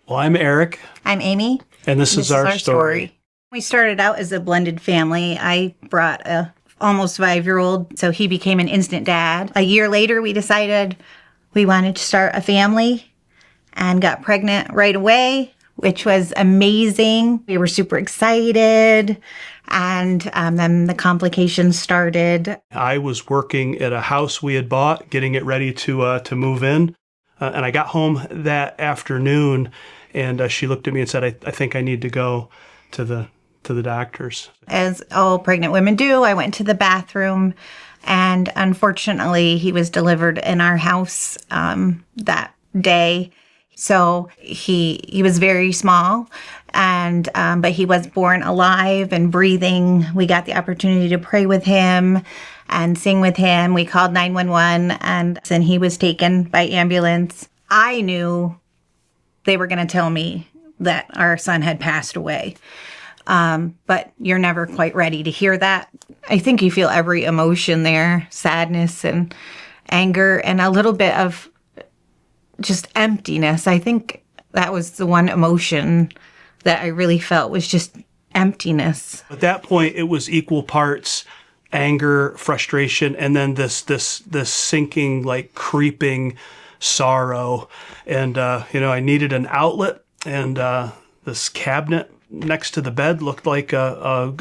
Well, I'm Eric, I'm Amy. and this is our story. We started out as a blended family. I brought a almost 5-year-old, so he became an instant dad. A year later, we decided we wanted to start a family and got pregnant right away, which was amazing. We were super excited, and then the complications started. I was working at a house we had bought, getting it ready to move in, and I got home that afternoon, and she looked at me and said, I think I need to go to the doctors. As all pregnant women do, I went to the bathroom, and unfortunately, he was delivered in our house that day. So he was very small, and but he was born alive and breathing. We got the opportunity to pray with him and sing with him. We called 911, and then he was taken by ambulance. I knew they were going to tell me that our son had passed away. But you're never quite ready to hear that. I think you feel every emotion there, sadness and anger and a little bit of just emptiness. I think that was the one emotion that I really felt was just emptiness. At that point, it was equal parts anger, frustration, and then this sinking, like creeping sorrow. And, I needed an outlet, and this cabinet next to the bed looked like a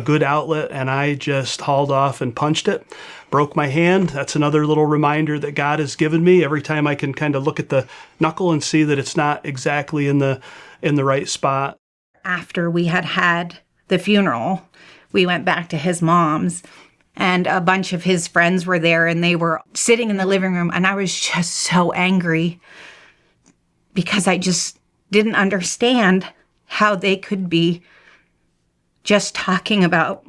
good outlet, and I just hauled off and punched it. Broke my hand. That's another little reminder that God has given me. Every time I can kind of look at the knuckle and see that it's not exactly in the right spot. After we had the funeral, we went back to his mom's, and a bunch of his friends were there, and they were sitting in the living room, and I was just so angry because I just didn't understand how they could be just talking about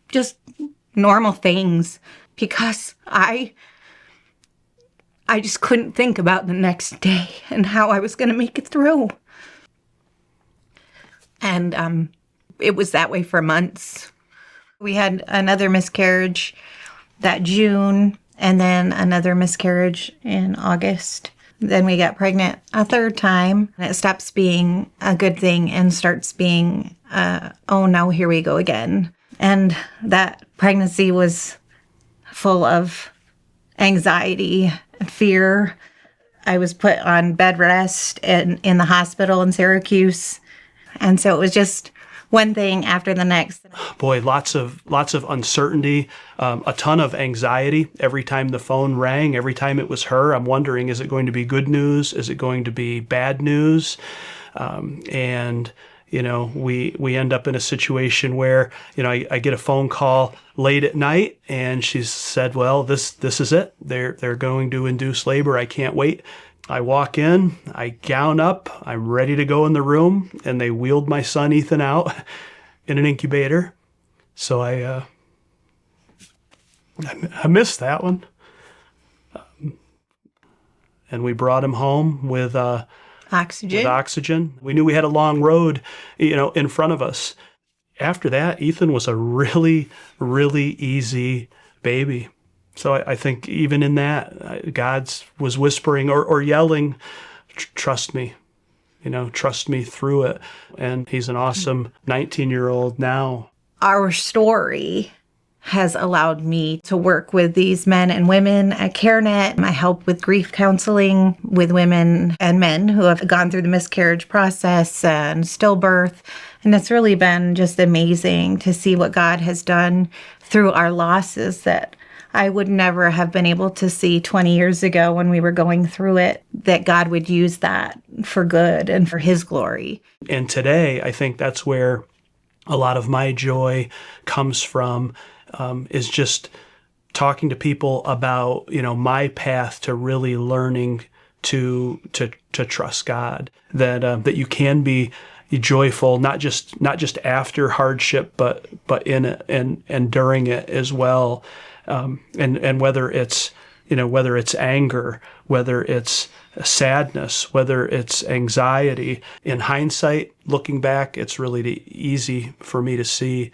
just normal things, because I just couldn't think about the next day and how I was going to make it through. And it was that way for months. We had another miscarriage that June, and then another miscarriage in August. Then we got pregnant a third time, and it stops being a good thing and starts being, oh no, here we go again. And that pregnancy was full of anxiety, fear. I was put on bed rest in the hospital in Syracuse. And so it was just one thing after the next. Boy, lots of uncertainty, a ton of anxiety every time the phone rang, every time it was her. I'm wondering, is it going to be good news? Is it going to be bad news? We end up in a situation where, I get a phone call late at night, and she said, well, this is it. They're going to induce labor. I can't wait. I walk in, I gown up, I'm ready to go in the room, and they wheeled my son Ethan out in an incubator. So I missed that one. And we brought him home with oxygen. We knew we had a long road, in front of us. After that, Ethan was a really, really easy baby. So I think even in that, God was whispering or yelling, trust me, trust me through it. And he's an awesome 19-year-old now. Our story has allowed me to work with these men and women at CareNet. I help with grief counseling with women and men who have gone through the miscarriage process and stillbirth. And it's really been just amazing to see what God has done through our losses that I would never have been able to see 20 years ago when we were going through it, that God would use that for good and for his glory. And today, I think that's where a lot of my joy comes from, is just talking to people about, my path to really learning to trust God, that you can be joyful, not just after hardship, but in it and during it as well. And whether it's anger, whether it's sadness, whether it's anxiety, in hindsight, looking back, it's really easy for me to see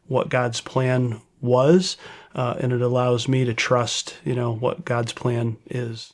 what God's plan was, and it allows me to trust, what God's plan is.